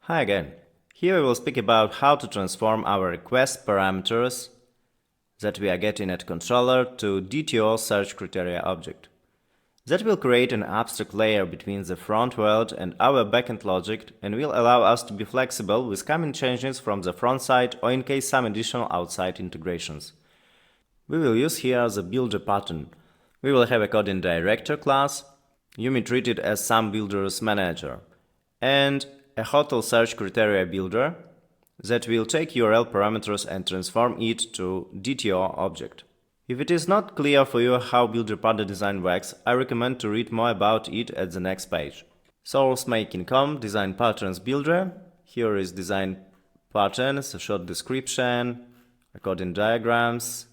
Hi again. Here we will speak about how to transform our request parameters that we are getting at controller to DTO search criteria object. That will create an abstract layer between the front world and our backend logic and will allow us to be flexible with coming changes from the front side or in case some additional outside integrations. We will use here the builder pattern. We will have a coding director class. You may treat it as some builder's manager. And a hotel search criteria builder that will take URL parameters and transform it to DTO object. If it is not clear for you how builder pattern design works, I recommend to read more about it at the next page. Sourcemaking.com design patterns builder. Here is design patterns, a short description, coding diagrams,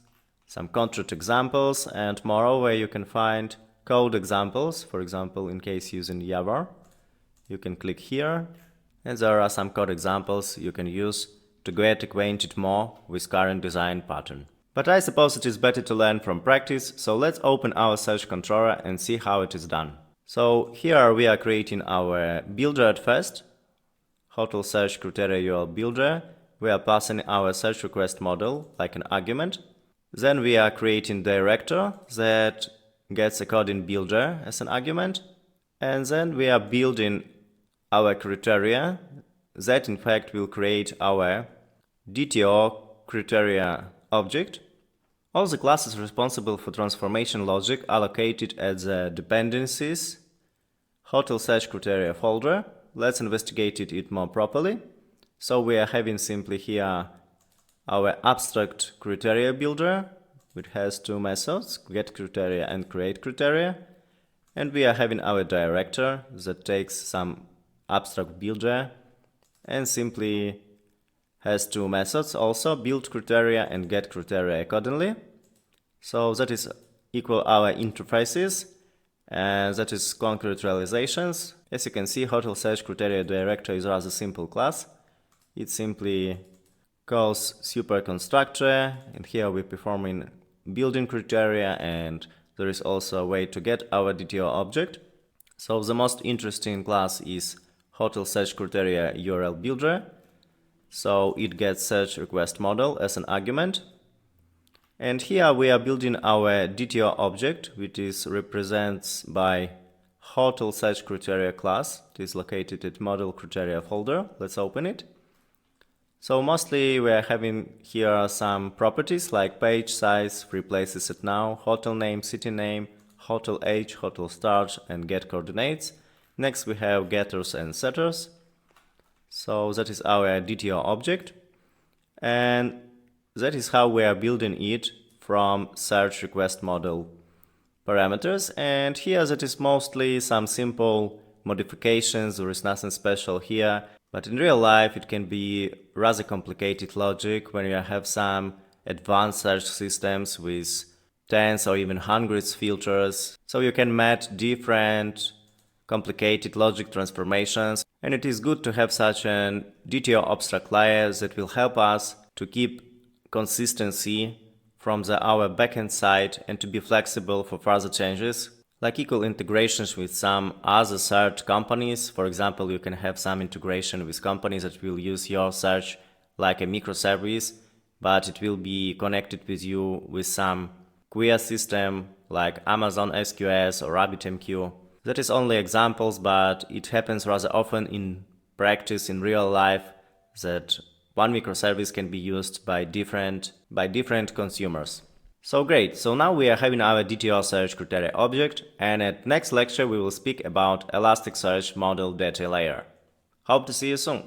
some contract examples, and moreover you can find code examples, for example in case using Java. You can click here and there are some code examples you can use to get acquainted more with current design pattern. But I suppose it is better to learn from practice, so let's open our search controller and see how it is done. So here we are creating our builder at first, hotel search criteria URL builder. We are passing our search request model like an argument. Then we are creating director that gets a coding builder as an argument. And then we are building our criteria that in fact will create our DTO criteria object. All the classes responsible for transformation logic are located at the dependencies hotel search criteria folder. Let's investigate it more properly. So we are having simply here our abstract criteria builder, which has two methods, get criteria and create criteria. And we are having our director that takes some abstract builder and simply has two methods also, build criteria and get criteria accordingly. So that is equal our interfaces and that is concrete realizations. As you can see, hotel search criteria director is a rather simple class. It simply calls super constructor and here we're performing building criteria and there is also a way to get our DTO object. So the most interesting class is hotel search criteria URL builder. So it gets search request model as an argument. And here we are building our DTO object, which is represents by hotel search criteria class. It is located at model criteria folder. Let's open it. So mostly we are having here some properties like page size, free places at now, hotel name, city name, hotel age, hotel start, and get coordinates. Next we have getters and setters. So that is our DTO object. And that is how we are building it from search request model parameters. And here that is mostly some simple modifications. There is nothing special here. But in real life it can be rather complicated logic when you have some advanced search systems with tens or even hundreds filters. So you can match different complicated logic transformations. And it is good to have such an DTO abstract layer that will help us to keep consistency from our backend side and to be flexible for further changes. Like equal integrations with some other search companies. For example, you can have some integration with companies that will use your search like a microservice, but it will be connected with you with some query system like Amazon SQS or RabbitMQ. That is only examples, but it happens rather often in practice in real life that one microservice can be used by different consumers. So great, so now we are having our DTO search criteria object, and at next lecture we will speak about Elasticsearch model data layer. Hope to see you soon.